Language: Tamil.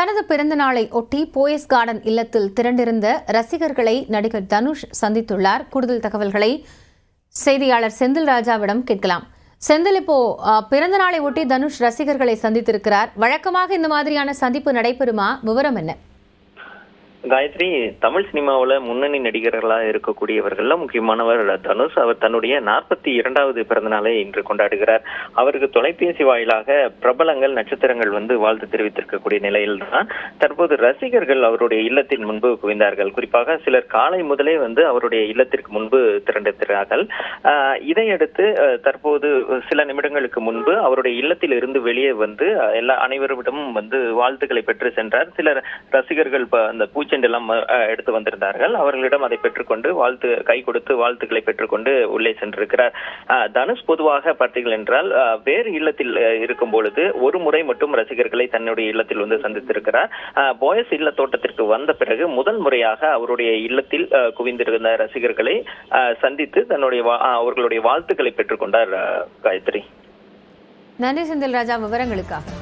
தனது பிறந்த நாளை ஒட்டி போயஸ் கார்டன் இல்லத்தில் திரண்டிருந்த ரசிகர்களை நடிகர் தனுஷ் சந்தித்துள்ளார். கூடுதல் தகவல்களை செய்தியாளர் செந்தில் ராஜாவிடம் கேட்கலாம். செந்தில், இப்போ பிறந்த நாளை ஒட்டி தனுஷ் ரசிகர்களை சந்தித்திருக்கிறார். வழக்கமாக இந்த மாதிரியான சந்திப்பு நடைபெறுமா? விவரம் என்ன? காயத்ரி, தமிழ் சினிமாவில் முன்னணி நடிகர்களாக இருக்கக்கூடியவர்கள் முக்கியமானவர் தனுஷ். அவர் தன்னுடைய 42வது பிறந்த நாளை இன்று கொண்டாடுகிறார். அவருக்கு தொலைபேசி வாயிலாக பிரபலங்கள், நட்சத்திரங்கள் வாழ்த்து தெரிவித்திருக்கக்கூடிய நிலையில் தான் தற்போது ரசிகர்கள் அவருடைய இல்லத்தின் முன்பு குவிந்தார்கள். குறிப்பாக சிலர் காலை முதலே அவருடைய இல்லத்திற்கு முன்பு திரண்டிருக்கிறார்கள். இதையடுத்து தற்போது சில நிமிடங்களுக்கு முன்பு அவருடைய இல்லத்தில் இருந்து வெளியே எல்லா அனைவரிடமும் வாழ்த்துக்களை பெற்று சென்றார். சிலர் ரசிகர்கள் அந்த எல்லாம் எடுத்து வந்திருந்தார்கள். அவர்களிடம் அதை பெற்றுக்கொண்டு கை கொடுத்து வாழ்த்துக்களை பெற்றுக்கொண்டு உள்ளே சென்றிருக்கிறார். தனுஷ் பொதுவாக பார்த்தீர்கள் என்றால் வேறு இல்லத்தில் இருக்கும் பொழுது ஒரு முறை மட்டும் ரசிகர்களை தன்னுடைய இல்லத்தில் சந்தித்திருக்கிறார். போயஸ் இல்ல தோட்டத்திற்கு வந்த பிறகு முதல் முறையாக அவருடைய இல்லத்தில் குவிந்திருந்த ரசிகர்களை சந்தித்து அவர்களுடைய வாழ்த்துக்களை பெற்றுக்கொண்டார். காயத்ரி, நன்றி செந்தில் ராஜா விவரங்களுக்காக.